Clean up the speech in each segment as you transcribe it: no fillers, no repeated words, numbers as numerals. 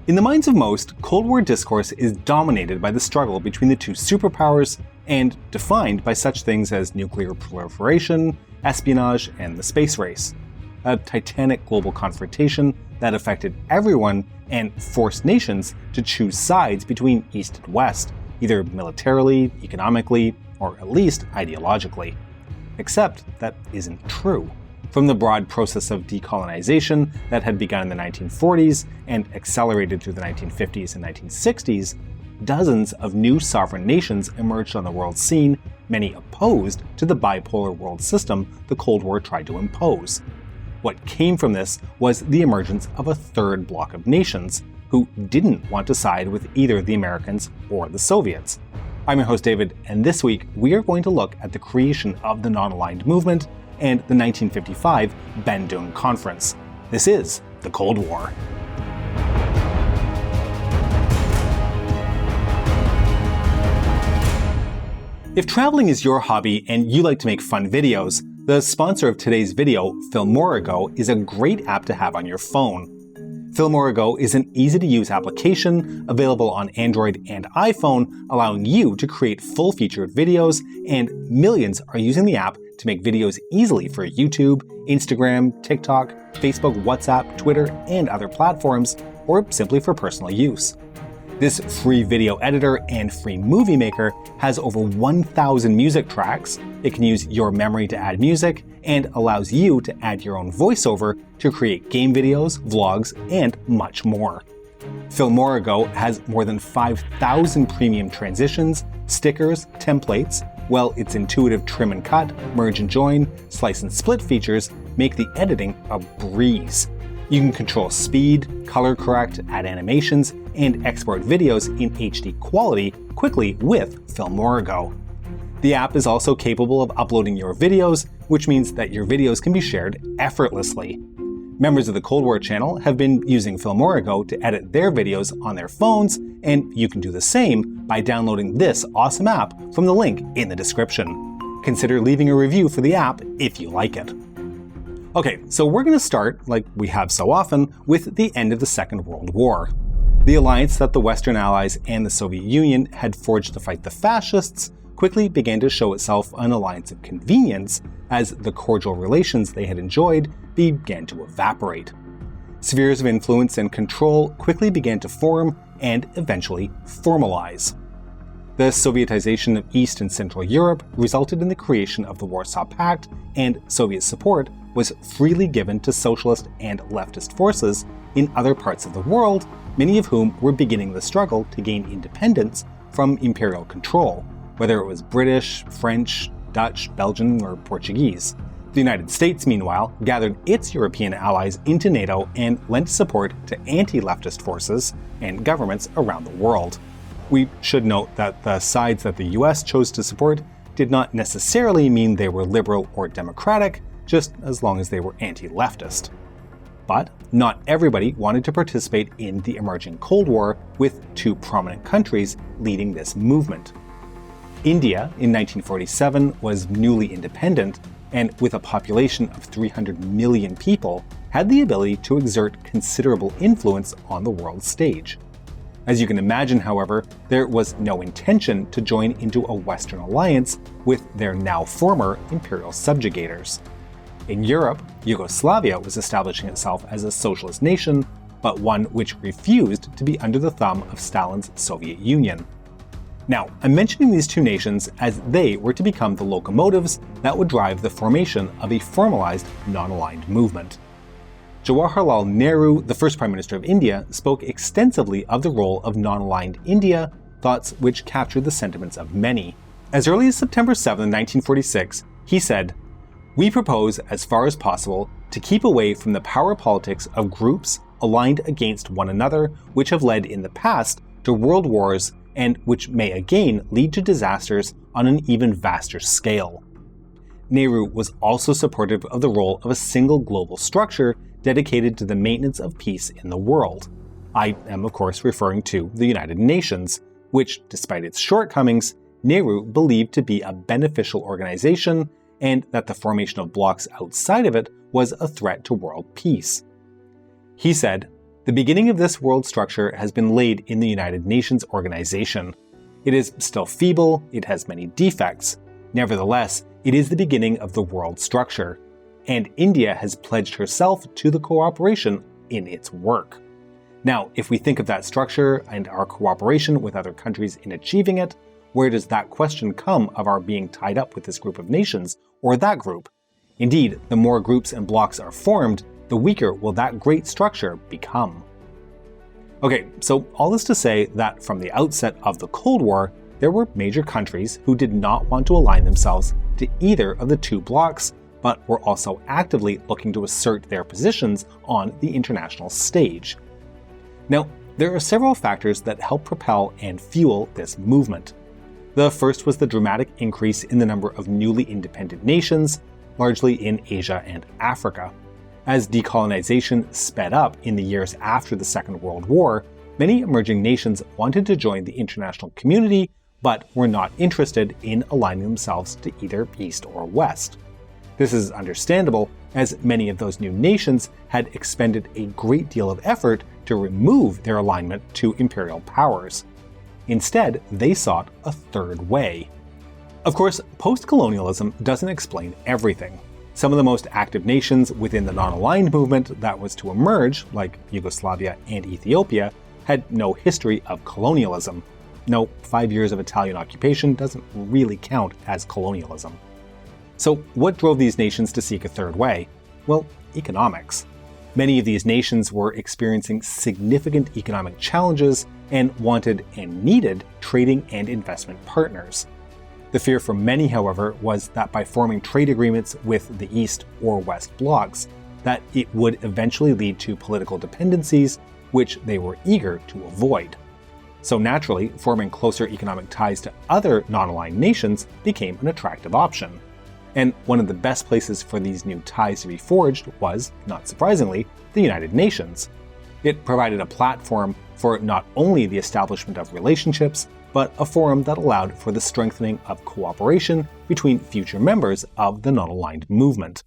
In the minds of most, Cold War discourse is dominated by the struggle between the two superpowers and defined by such things as nuclear proliferation, espionage, and the space race. A titanic global confrontation that affected everyone and forced nations to choose sides between East and West, either militarily, economically, or at least ideologically. Except that isn't true. From the broad process of decolonization that had begun in the 1940s and accelerated through the 1950s and 1960s, dozens of new sovereign nations emerged on the world scene, many opposed to the bipolar world system the Cold War tried to impose. What came from this was the emergence of a third bloc of nations who didn't want to side with either the Americans or the Soviets. I'm your host David, and this week we are going to look at the creation of the non-aligned movement and the 1955 Bandung Conference. This is the Cold War. If traveling is your hobby and you like to make fun videos, the sponsor of today's video, Filmorigo, is a great app to have on your phone. Filmorigo is an easy-to-use application available on Android and iPhone, allowing you to create full-featured videos, and millions are using the app to make videos easily for YouTube, Instagram, TikTok, Facebook, WhatsApp, Twitter, and other platforms, or simply for personal use. This free video editor and free movie maker has over 1,000 music tracks. It can use your memory to add music and allows you to add your own voiceover to create game videos, vlogs, and much more. Filmorigo has more than 5,000 premium transitions, stickers, templates, while its intuitive trim and cut, merge and join, slice and split features make the editing a breeze. You can control speed, color correct, add animations, and export videos in HD quality quickly with Filmorigo. The app is also capable of uploading your videos, which means that your videos can be shared effortlessly. Members of the Cold War channel have been using Filmorigo to edit their videos on their phones, and you can do the same by downloading this awesome app from the link in the description. Consider leaving a review for the app if you like it. Okay, so we're going to start, like we have so often, with the end of the Second World War. The alliance that the Western Allies and the Soviet Union had forged to fight the fascists quickly began to show itself an alliance of convenience as the cordial relations they had enjoyed began to evaporate. Spheres of influence and control quickly began to form and eventually formalize. The Sovietization of East and Central Europe resulted in the creation of the Warsaw Pact, and Soviet support was freely given to socialist and leftist forces in other parts of the world, many of whom were beginning the struggle to gain independence from imperial control, whether it was British, French, Dutch, Belgian, or Portuguese. The United States, meanwhile, gathered its European allies into NATO and lent support to anti-leftist forces and governments around the world. We should note that the sides that the US chose to support did not necessarily mean they were liberal or democratic, just as long as they were anti-leftist. But not everybody wanted to participate in the emerging Cold War, with two prominent countries leading this movement. India in 1947 was newly independent, and with a population of 300 million people, had the ability to exert considerable influence on the world stage. As you can imagine, however, there was no intention to join into a Western alliance with their now former imperial subjugators. In Europe, Yugoslavia was establishing itself as a socialist nation, but one which refused to be under the thumb of Stalin's Soviet Union. Now, I'm mentioning these two nations as they were to become the locomotives that would drive the formation of a formalized non-aligned movement. Jawaharlal Nehru, the first Prime Minister of India, spoke extensively of the role of non-aligned India, thoughts which captured the sentiments of many. As early as September 7, 1946, he said, "We propose, as far as possible, to keep away from the power politics of groups aligned against one another, which have led in the past to world wars and which may again lead to disasters on an even vaster scale." Nehru was also supportive of the role of a single global structure dedicated to the maintenance of peace in the world. I am, of course, referring to the United Nations, which, despite its shortcomings, Nehru believed to be a beneficial organization, and that the formation of blocs outside of it was a threat to world peace. He said, The beginning of this world structure has been laid in the United Nations organization. It is still feeble, it has many defects. Nevertheless, it is the beginning of the world structure, and India has pledged herself to the cooperation in its work. Now, if we think of that structure and our cooperation with other countries in achieving it, where does that question come of our being tied up with this group of nations or that group? Indeed, the more groups and blocks are formed, the weaker will that great structure become. Okay, so all this to say that from the outset of the Cold War, there were major countries who did not want to align themselves to either of the two blocks, but were also actively looking to assert their positions on the international stage. Now, there are several factors that help propel and fuel this movement. The first was the dramatic increase in the number of newly independent nations, largely in Asia and Africa. As decolonization sped up in the years after the Second World War, many emerging nations wanted to join the international community, but were not interested in aligning themselves to either East or West. This is understandable, as many of those new nations had expended a great deal of effort to remove their alignment to imperial powers. Instead, they sought a third way. Of course, post-colonialism doesn't explain everything. Some of the most active nations within the non-aligned movement that was to emerge, like Yugoslavia and Ethiopia, had no history of colonialism. No, 5 years of Italian occupation doesn't really count as colonialism. So what drove these nations to seek a third way? Well, economics. Many of these nations were experiencing significant economic challenges and wanted and needed trading and investment partners. The fear for many, however, was that by forming trade agreements with the East or West blocs, that it would eventually lead to political dependencies, which they were eager to avoid. So naturally, forming closer economic ties to other non-aligned nations became an attractive option. And one of the best places for these new ties to be forged was, not surprisingly, the United Nations. It provided a platform for not only the establishment of relationships, but a forum that allowed for the strengthening of cooperation between future members of the non-aligned movement.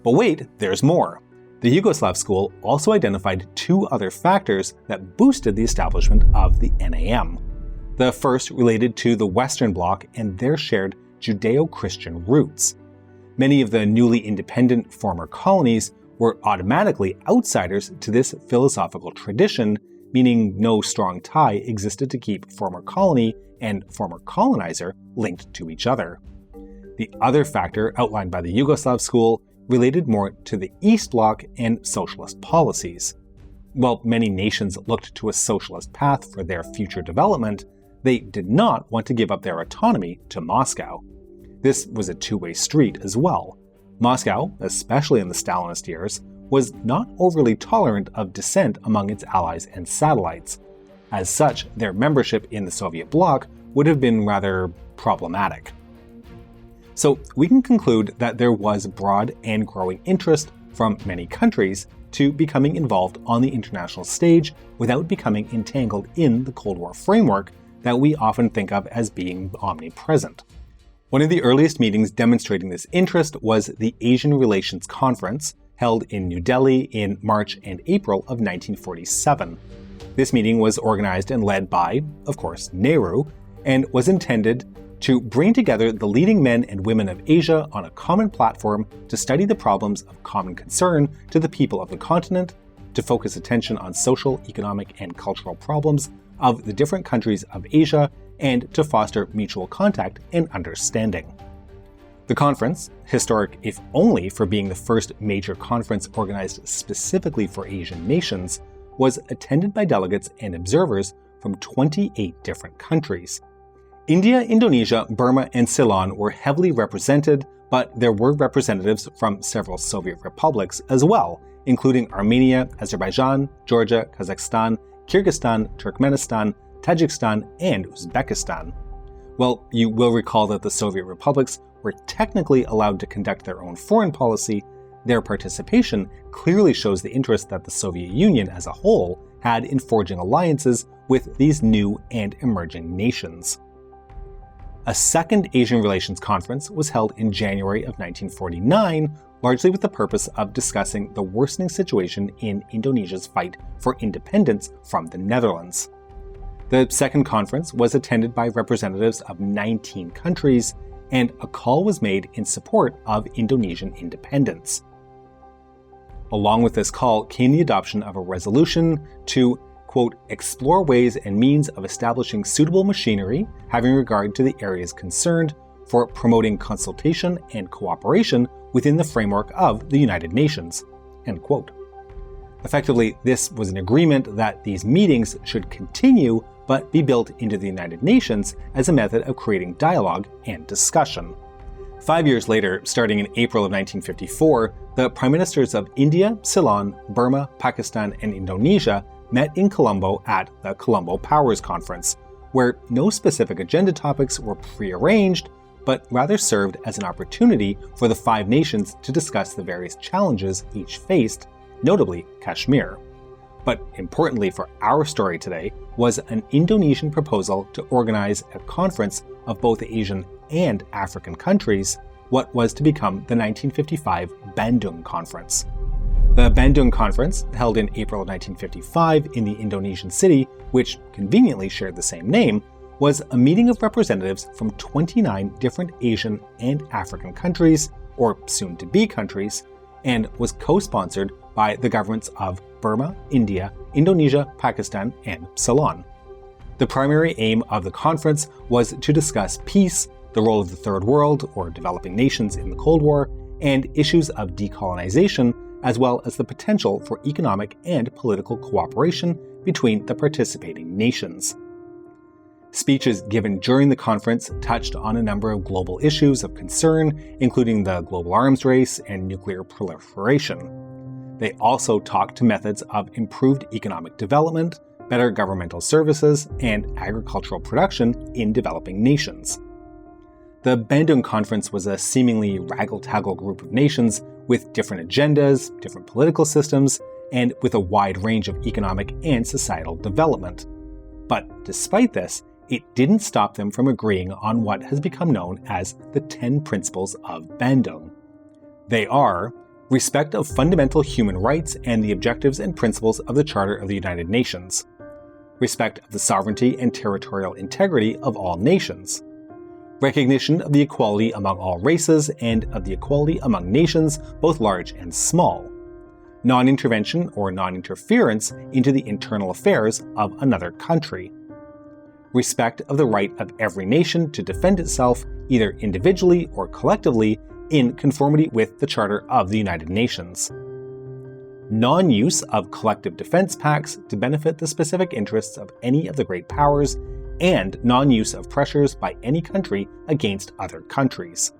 But wait, there's more. The Yugoslav School also identified two other factors that boosted the establishment of the NAM. The first related to the Western Bloc and their shared Judeo-Christian roots. Many of the newly independent former colonies were automatically outsiders to this philosophical tradition, meaning no strong tie existed to keep former colony and former colonizer linked to each other. The other factor outlined by the Yugoslav School related more to the East Bloc and socialist policies. While many nations looked to a socialist path for their future development, they did not want to give up their autonomy to Moscow. This was a two-way street as well. Moscow, especially in the Stalinist years, was not overly tolerant of dissent among its allies and satellites. As such, their membership in the Soviet bloc would have been rather problematic. So we can conclude that there was broad and growing interest from many countries to becoming involved on the international stage without becoming entangled in the Cold War framework that we often think of as being omnipresent. One of the earliest meetings demonstrating this interest was the Asian Relations Conference, held in New Delhi in March and April of 1947. This meeting was organized and led by, of course, Nehru, and was intended to bring together the leading men and women of Asia on a common platform to study the problems of common concern to the people of the continent, to focus attention on social, economic, and cultural problems of the different countries of Asia, and to foster mutual contact and understanding. The conference, historic if only for being the first major conference organized specifically for Asian nations, was attended by delegates and observers from 28 different countries. India, Indonesia, Burma, and Ceylon were heavily represented, but there were representatives from several Soviet republics as well, including Armenia, Azerbaijan, Georgia, Kazakhstan, Kyrgyzstan, Turkmenistan, Tajikistan, and Uzbekistan. Well, you will recall that the Soviet republics were technically allowed to conduct their own foreign policy. Their participation clearly shows the interest that the Soviet Union as a whole had in forging alliances with these new and emerging nations. A second Asian Relations Conference was held in January of 1949, largely with the purpose of discussing the worsening situation in Indonesia's fight for independence from the Netherlands. The second conference was attended by representatives of 19 countries, and a call was made in support of Indonesian independence. Along with this call came the adoption of a resolution to, quote, explore ways and means of establishing suitable machinery having regard to the areas concerned for promoting consultation and cooperation within the framework of the United Nations, end quote. Effectively, this was an agreement that these meetings should continue but be built into the United Nations as a method of creating dialogue and discussion. 5 years later, starting in April of 1954, the Prime Ministers of India, Ceylon, Burma, Pakistan, and Indonesia met in Colombo at the Colombo Powers Conference, where no specific agenda topics were prearranged, but rather served as an opportunity for the 5 nations to discuss the various challenges each faced, notably Kashmir. But importantly for our story today was an Indonesian proposal to organize a conference of both Asian and African countries, what was to become the 1955 Bandung Conference. The Bandung Conference, held in April of 1955 in the Indonesian city, which conveniently shared the same name, was a meeting of representatives from 29 different Asian and African countries, or soon-to-be countries, and was co-sponsored by the governments of Burma, India, Indonesia, Pakistan, and Ceylon. The primary aim of the conference was to discuss peace, the role of the Third World, or developing nations in the Cold War, and issues of decolonization, as well as the potential for economic and political cooperation between the participating nations. Speeches given during the conference touched on a number of global issues of concern, including the global arms race and nuclear proliferation. They also talked to methods of improved economic development, better governmental services, and agricultural production in developing nations. The Bandung Conference was a seemingly raggle-taggle group of nations with different agendas, different political systems, and with a wide range of economic and societal development. But despite this, it didn't stop them from agreeing on what has become known as the 10 Principles of Bandung. They are respect of fundamental human rights and the objectives and principles of the Charter of the United Nations, respect of the sovereignty and territorial integrity of all nations, recognition of the equality among all races and of the equality among nations, both large and small, non-intervention or non-interference into the internal affairs of another country, respect of the right of every nation to defend itself, either individually or collectively, in conformity with the Charter of the United Nations. Non-use of collective defense pacts to benefit the specific interests of any of the great powers, and non-use of pressures by any country against other countries.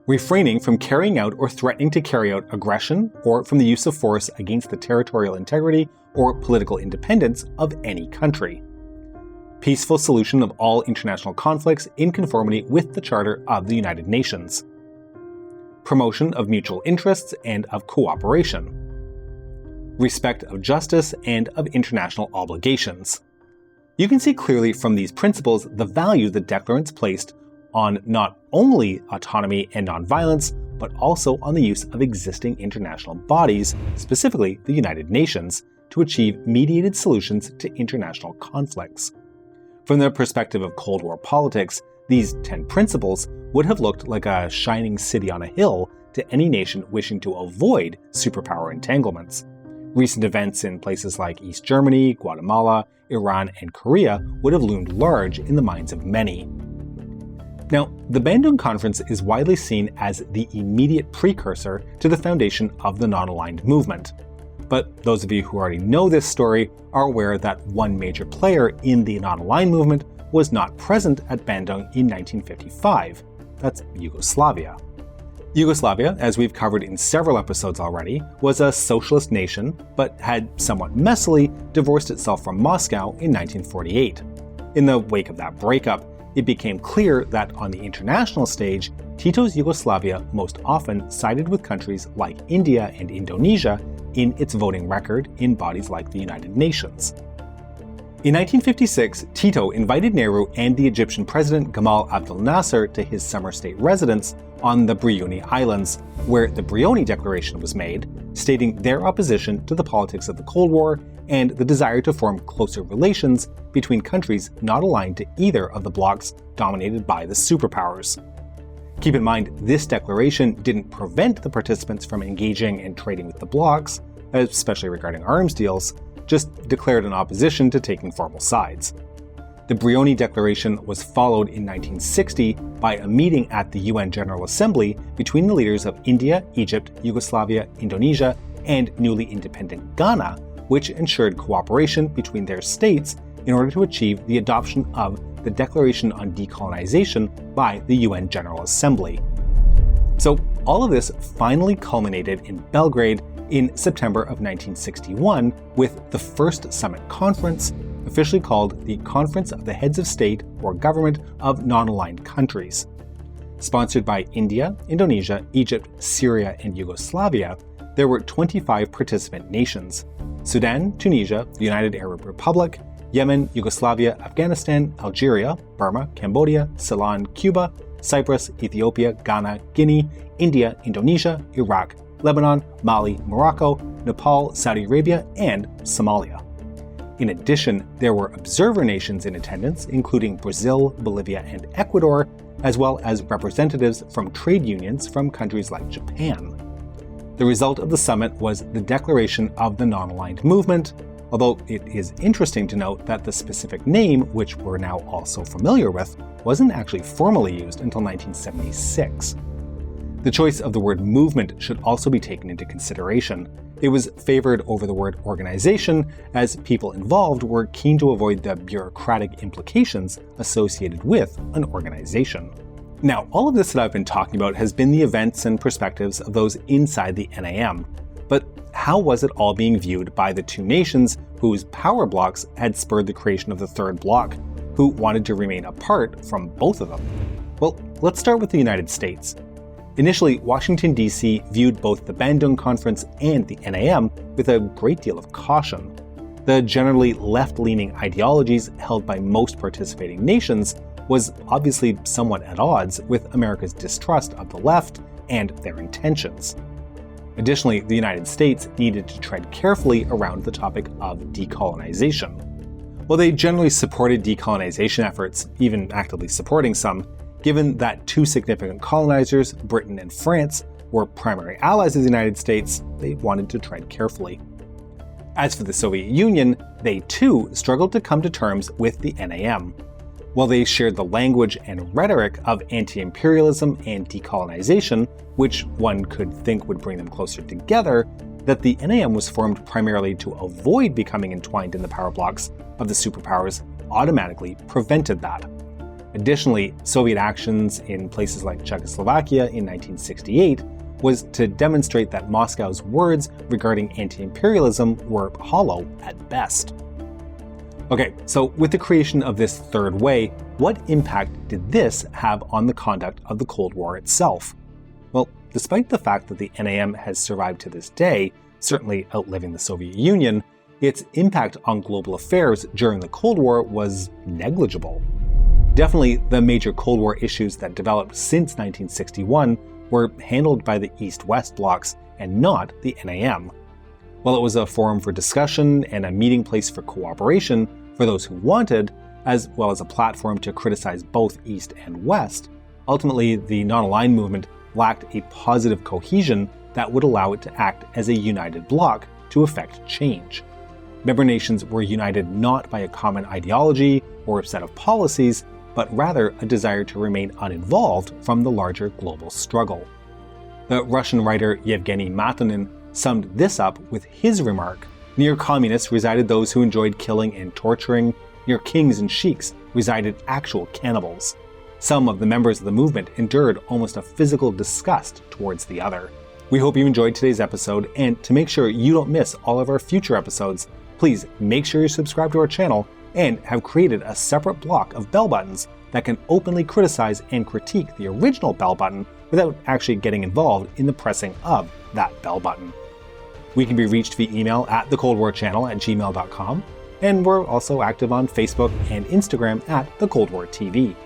Refraining from carrying out or threatening to carry out aggression or from the use of force against the territorial integrity or political independence of any country. Peaceful solution of all international conflicts in conformity with the Charter of the United Nations. Promotion of mutual interests and of cooperation. Respect of justice and of international obligations. You can see clearly from these principles the value the declarants placed on not only autonomy and nonviolence, but also on the use of existing international bodies, specifically the United Nations, to achieve mediated solutions to international conflicts. From the perspective of Cold War politics, these 10 principles would have looked like a shining city on a hill to any nation wishing to avoid superpower entanglements. Recent events in places like East Germany, Guatemala, Iran, and Korea would have loomed large in the minds of many. Now, the Bandung Conference is widely seen as the immediate precursor to the foundation of the non-aligned movement. But those of you who already know this story are aware that one major player in the non-aligned movement was not present at Bandung in 1955. That's Yugoslavia. Yugoslavia, as we've covered in several episodes already, was a socialist nation, but had somewhat messily divorced itself from Moscow in 1948. In the wake of that breakup, it became clear that on the international stage, Tito's Yugoslavia most often sided with countries like India and Indonesia in its voting record in bodies like the United Nations. In 1956, Tito invited Nehru and the Egyptian president Gamal Abdel Nasser to his summer state residence on the Brione Islands, where the Brione Declaration was made, stating their opposition to the politics of the Cold War and the desire to form closer relations between countries not aligned to either of the blocs dominated by the superpowers. Keep in mind, this declaration didn't prevent the participants from engaging and trading with the blocs, especially regarding arms deals, just declared an opposition to taking formal sides. The Brione Declaration was followed in 1960 by a meeting at the UN General Assembly between the leaders of India, Egypt, Yugoslavia, Indonesia, and newly independent Ghana, which ensured cooperation between their states in order to achieve the adoption of the Declaration on Decolonization by the UN General Assembly. So all of this finally culminated in Belgrade in September of 1961 with the first summit conference, officially called the Conference of the Heads of State or Government of Non-Aligned Countries. Sponsored by India, Indonesia, Egypt, Syria, and Yugoslavia, there were 25 participant nations: Sudan, Tunisia, the United Arab Republic, Yemen, Yugoslavia, Afghanistan, Algeria, Burma, Cambodia, Ceylon, Cuba, Cyprus, Ethiopia, Ghana, Guinea, India, Indonesia, Iraq, Lebanon, Mali, Morocco, Nepal, Saudi Arabia, and Somalia. In addition, there were observer nations in attendance, including Brazil, Bolivia, and Ecuador, as well as representatives from trade unions from countries like Japan. The result of the summit was the Declaration of the Non-Aligned Movement, although it is interesting to note that the specific name, which we're now also familiar with, wasn't actually formally used until 1976. The choice of the word movement should also be taken into consideration. It was favored over the word organization, as people involved were keen to avoid the bureaucratic implications associated with an organization. Now, all of this that I've been talking about has been the events and perspectives of those inside the NAM. But how was it all being viewed by the two nations whose power blocs had spurred the creation of the third bloc, who wanted to remain apart from both of them? Well, let's start with the United States. Initially, Washington, D.C. viewed both the Bandung Conference and the NAM with a great deal of caution. The generally left-leaning ideologies held by most participating nations was obviously somewhat at odds with America's distrust of the left and their intentions. Additionally, the United States needed to tread carefully around the topic of decolonization. While they generally supported decolonization efforts, even actively supporting some, given that two significant colonizers, Britain and France, were primary allies of the United States, they wanted to tread carefully. As for the Soviet Union, they too struggled to come to terms with the NAM. While they shared the language and rhetoric of anti-imperialism and decolonization, which one could think would bring them closer together, that the NAM was formed primarily to avoid becoming entwined in the power blocs of the superpowers automatically prevented that. Additionally, Soviet actions in places like Czechoslovakia in 1968 was to demonstrate that Moscow's words regarding anti-imperialism were hollow at best. Okay, so with the creation of this third way, what impact did this have on the conduct of the Cold War itself? Well, despite the fact that the NAM has survived to this day, certainly outliving the Soviet Union, its impact on global affairs during the Cold War was negligible. Definitely, the major Cold War issues that developed since 1961 were handled by the East-West blocs and not the NAM. While it was a forum for discussion and a meeting place for cooperation for those who wanted, as well as a platform to criticize both East and West, ultimately the non-aligned movement lacked a positive cohesion that would allow it to act as a united bloc to effect change. Member nations were united not by a common ideology or a set of policies, but rather a desire to remain uninvolved from the larger global struggle. The Russian writer Yevgeny Matunin summed this up with his remark: "Near communists resided those who enjoyed killing and torturing. Near kings and sheiks resided actual cannibals. Some of the members of the movement endured almost a physical disgust towards the other." We hope you enjoyed today's episode, and to make sure you don't miss all of our future episodes, please make sure you're subscribed to our channel and have created a separate block of bell buttons that can openly criticize and critique the original bell button without actually getting involved in the pressing of that bell button. We can be reached via email at thecoldwarchannel@gmail.com, and we're also active on Facebook and Instagram at The Cold War TV.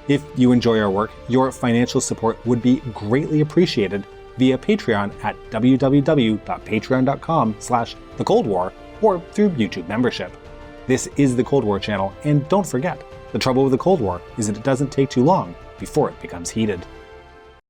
If you enjoy our work, your financial support would be greatly appreciated via Patreon at www.patreon.com/thecoldwar or through YouTube membership. This is the Cold War channel, and don't forget, the trouble with the Cold War is that it doesn't take too long before it becomes heated.